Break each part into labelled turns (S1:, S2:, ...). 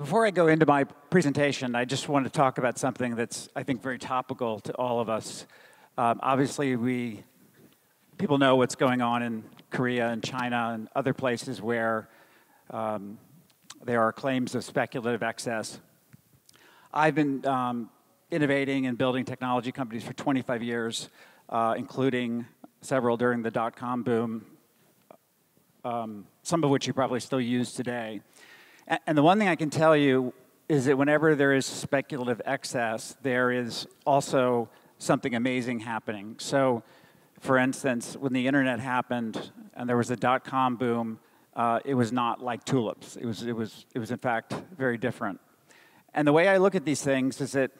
S1: Before I go into my presentation, I just want to talk about something that's, I think, very topical to all of us. Obviously, people know what's going on in Korea and China and other places where there are claims of speculative excess. I've been innovating and building technology companies for 25 years, including several during the dot-com boom, some of which you probably still use today. And the one thing I can tell you is that whenever there is speculative excess, there is also something amazing happening. So, for instance, when the internet happened and there was a dot-com boom, it was not like tulips. It was in fact very different. And the way I look at these things is that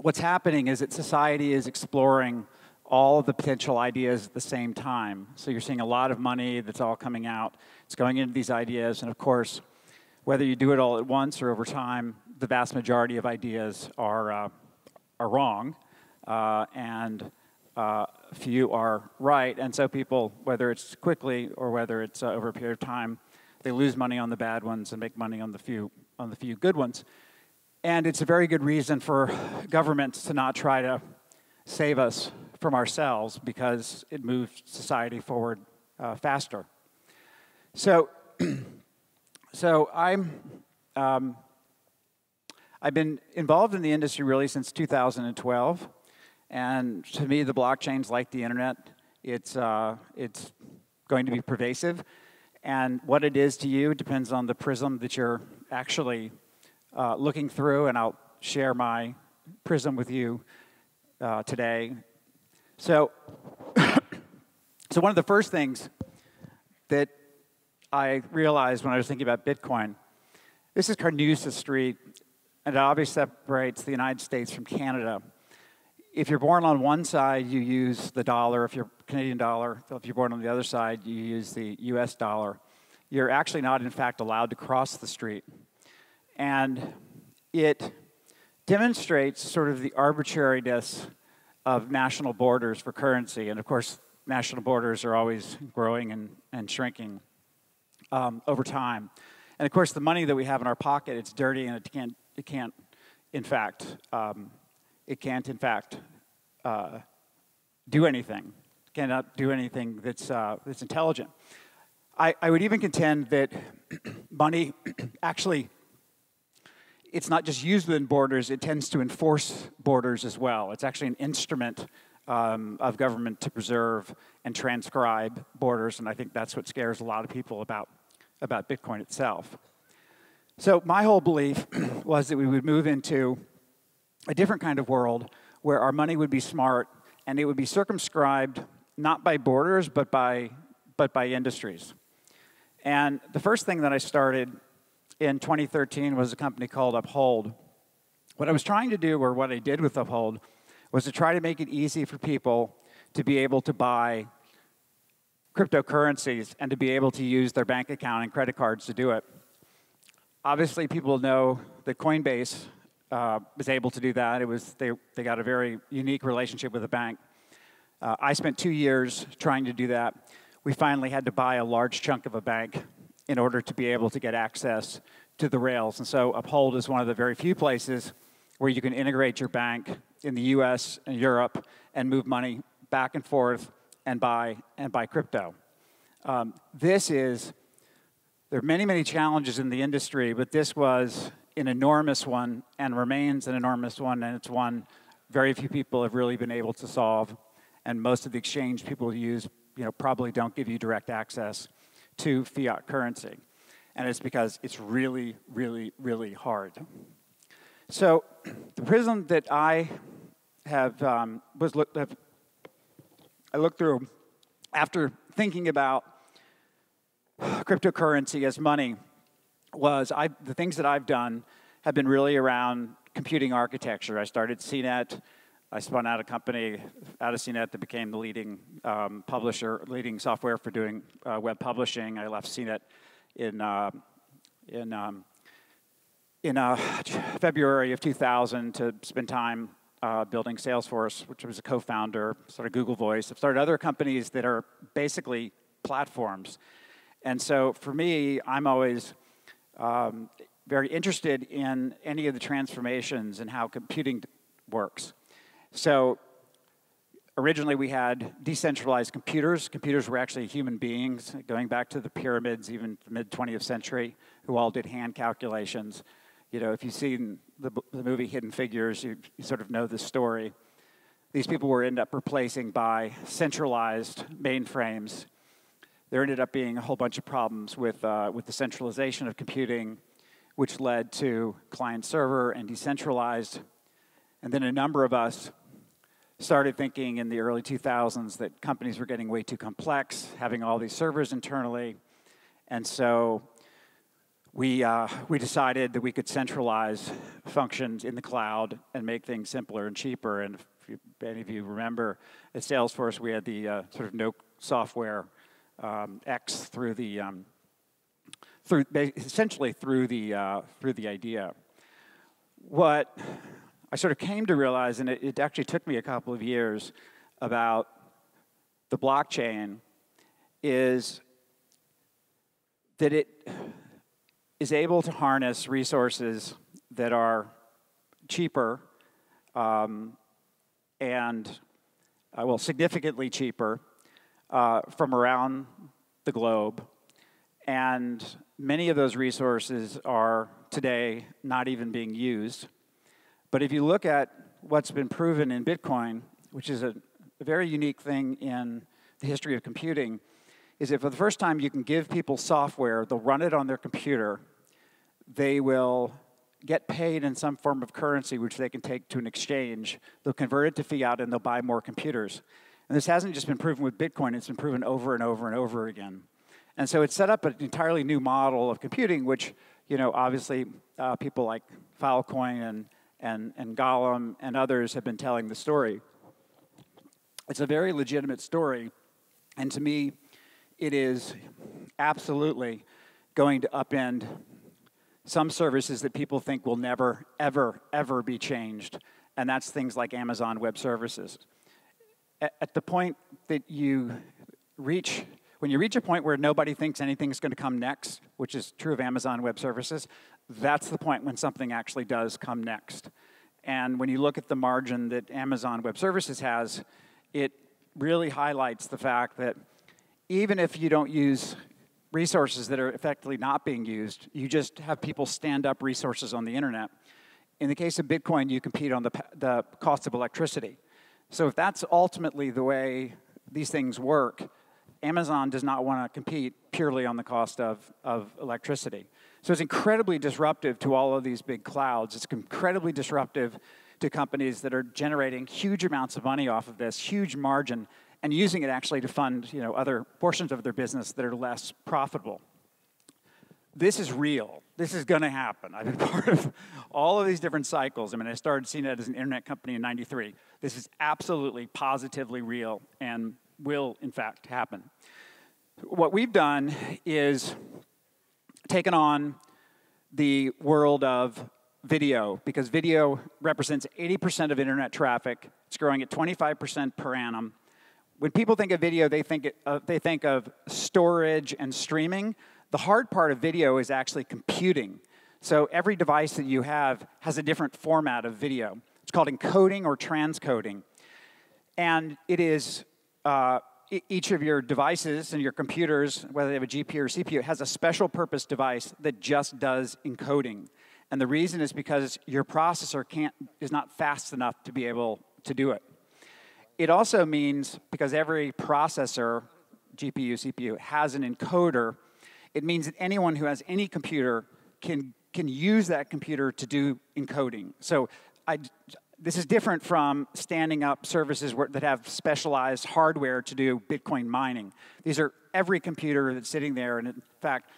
S1: what's happening is that society is exploring all of the potential ideas at the same time. So you're seeing a lot of money that's all coming out. It's going into these ideas, and of course, whether you do it all at once or over time, the vast majority of ideas are wrong, and few are right. And so people, whether it's quickly or whether it's over a period of time, they lose money on the bad ones and make money on the few good ones. And it's a very good reason for governments to not try to save us from ourselves because it moves society forward faster. So I've been involved in the industry really since 2012, and to me, the blockchain's like the internet. It's going to be pervasive, and what it is to you depends on the prism that you're actually looking through, and I'll share my prism with you today. So one of the first things that I realized when I was thinking about Bitcoin, this is Carnoustie Street, and it obviously separates the United States from Canada. If you're born on one side, you use the dollar. If you're Canadian dollar, if you're born on the other side, you use the US dollar. You're actually not, in fact, allowed to cross the street. And it demonstrates sort of the arbitrariness of national borders for currency. And of course, national borders are always growing and shrinking over time. And of course, the money that we have in our pocket, it's dirty, and it can't in fact do anything. It cannot do anything that's intelligent. I would even contend that money actually, it's not just used within borders, it tends to enforce borders as well. It's actually an instrument of government to preserve and transcribe borders, and I think that's what scares a lot of people about Bitcoin itself. So my whole belief was that we would move into a different kind of world where our money would be smart, and it would be circumscribed not by borders, but by industries. And the first thing that I started in 2013 was a company called Uphold. What I was trying to do, or what I did with Uphold, was to try to make it easy for people to be able to buy cryptocurrencies and to be able to use their bank account and credit cards to do it. Obviously, people know that Coinbase was able to do that. They got a very unique relationship with the bank. I spent 2 years trying to do that. We finally had to buy a large chunk of a bank in order to be able to get access to the rails. And so Uphold is one of the very few places where you can integrate your bank in the US and Europe and move money back and forth and buy crypto. There are many, many challenges in the industry, but this was an enormous one and remains an enormous one, and it's one very few people have really been able to solve. And most of the exchange people use, probably don't give you direct access to fiat currency. And it's because it's really, really, really hard. So the prism that I have I looked through after thinking about cryptocurrency as money was the things that I've done have been really around computing architecture. I started CNET. I spun out a company out of CNET that became the leading leading software for doing web publishing. I left CNET in February of 2000 to spend time building Salesforce, which I was a co-founder, started Google Voice. I've started other companies that are basically platforms. And so for me, I'm always very interested in any of the transformations and how computing works. So originally we had decentralized computers. Computers were actually human beings, going back to the pyramids, even the mid-20th century, who all did hand calculations. You know, if you've seen the movie Hidden Figures, you sort of know the story. These people were ended up replacing by centralized mainframes. There ended up being a whole bunch of problems with the centralization of computing, which led to client-server and decentralized. And then a number of us started thinking in the early 2000s that companies were getting way too complex, having all these servers internally. And so we decided that we could centralize functions in the cloud and make things simpler and cheaper. And if any of you remember, at Salesforce, we had the sort of no software X through the essentially through the idea. What I sort of came to realize, and it actually took me a couple of years, about the blockchain, is that it is able to harness resources that are cheaper and, well, significantly cheaper from around the globe. And many of those resources are today not even being used. But if you look at what's been proven in Bitcoin, which is a very unique thing in the history of computing, is that for the first time you can give people software, they'll run it on their computer, they will get paid in some form of currency which they can take to an exchange, they'll convert it to fiat, and they'll buy more computers. And this hasn't just been proven with Bitcoin, it's been proven over and over and over again. And so it set up an entirely new model of computing, which, you know, obviously people like Filecoin and Gollum and others have been telling the story. It's a very legitimate story, and to me, it is absolutely going to upend some services that people think will never, ever, ever be changed, and that's things like Amazon Web Services. At the point that you reach, when you reach a point where nobody thinks anything's going to come next, which is true of Amazon Web Services, that's the point when something actually does come next. And when you look at the margin that Amazon Web Services has, it really highlights the fact that even if you don't use resources that are effectively not being used, you just have people stand up resources on the internet. In the case of Bitcoin, you compete on the cost of electricity. So if that's ultimately the way these things work, Amazon does not want to compete purely on the cost of electricity. So it's incredibly disruptive to all of these big clouds. It's incredibly disruptive to companies that are generating huge amounts of money off of this, huge margin, and using it actually to fund, you know, other portions of their business that are less profitable. This is real. This is going to happen. I've been part of all of these different cycles. I mean, I started seeing it as an internet company in '93. This is absolutely, positively real and will, in fact, happen. What we've done is taken on the world of video, because video represents 80% of internet traffic. It's growing at 25% per annum. When people think of video, they think of storage and streaming. The hard part of video is actually computing. So every device that you have has a different format of video. It's called encoding or transcoding. And it is each of your devices and your computers, whether they have a GPU or CPU, has a special purpose device that just does encoding. And the reason is because your processor is not fast enough to be able to do it. It also means, because every processor, GPU, CPU, has an encoder, it means that anyone who has any computer can use that computer to do encoding. So this is different from standing up services that have specialized hardware to do Bitcoin mining. These are every computer that's sitting there, and in fact,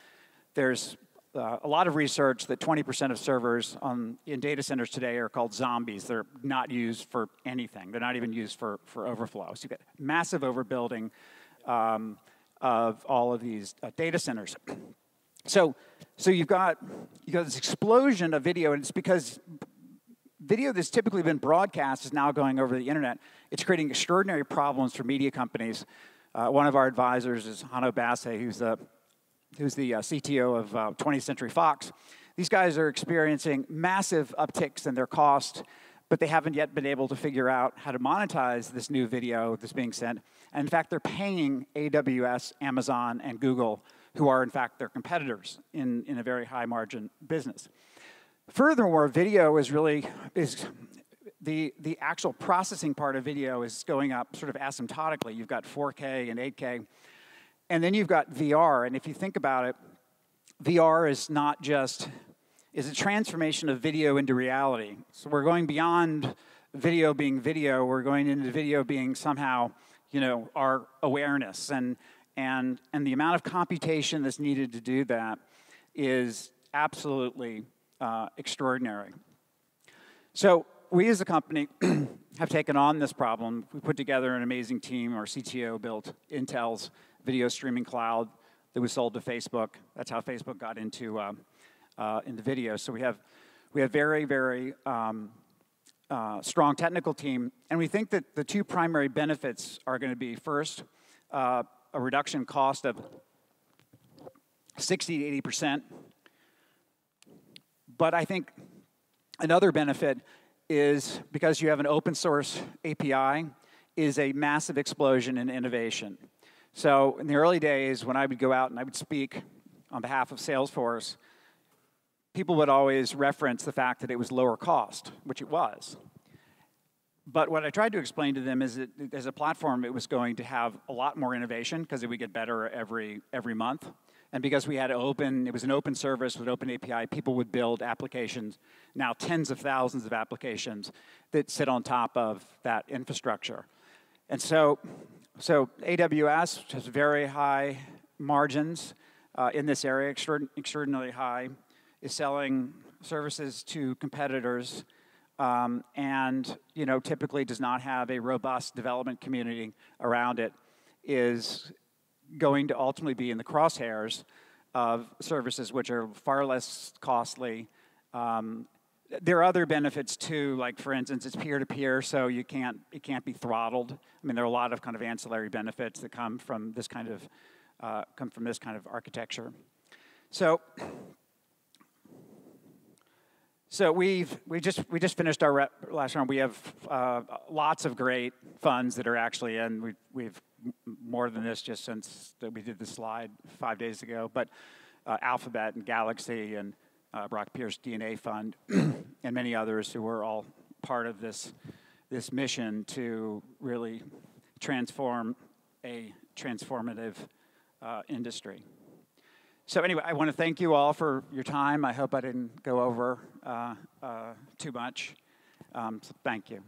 S1: there's a lot of research that 20% of servers in data centers today are called zombies. They're not used for anything. They're not even used for overflow. So you get massive overbuilding of all of these data centers. So you've got this explosion of video, and it's because video that's typically been broadcast is now going over the internet. It's creating extraordinary problems for media companies. One of our advisors is Hanno Basse, who's the CTO of 20th Century Fox. These guys are experiencing massive upticks in their cost, but they haven't yet been able to figure out how to monetize this new video that's being sent. And in fact, they're paying AWS, Amazon, and Google, who are in fact their competitors in a very high margin business. Furthermore, video is the actual processing part of video is going up sort of asymptotically. You've got 4K and 8K, and then you've got VR. And if you think about it, VR is not just, is a transformation of video into reality. So we're going beyond video being video, we're going into video being somehow, you know, our awareness. And the amount of computation that's needed to do that is absolutely extraordinary. So we as a company have taken on this problem. We put together an amazing team. Our CTO built Intel's video streaming cloud that was sold to Facebook. That's how Facebook got into video. So we have very, very strong technical team. And we think that the two primary benefits are going to be, first, a reduction cost of 60 to 80%. But I think another benefit is, because you have an open source API, is a massive explosion in innovation. So in the early days, when I would go out and I would speak on behalf of Salesforce, people would always reference the fact that it was lower cost, which it was. But what I tried to explain to them is that as a platform, it was going to have a lot more innovation because it would get better every month. And because we had it was an open service with open API, people would build applications, now tens of thousands of applications that sit on top of that infrastructure. And so AWS has very high margins in this area, extraordinarily high, is selling services to competitors, and typically does not have a robust development community around it, is going to ultimately be in the crosshairs of services which are far less costly. There are other benefits too, like for instance, it's peer-to-peer, so it can't be throttled. I mean, there are a lot of kind of ancillary benefits that come from this kind of architecture. So we just finished our last round. We have lots of great funds that are actually in. We've more than this just since we did the slide 5 days ago. But Alphabet and Galaxy and Brock Pierce DNA Fund and many others who were all part of this mission to really transform a transformative industry. So anyway, I want to thank you all for your time. I hope I didn't go over too much. So thank you.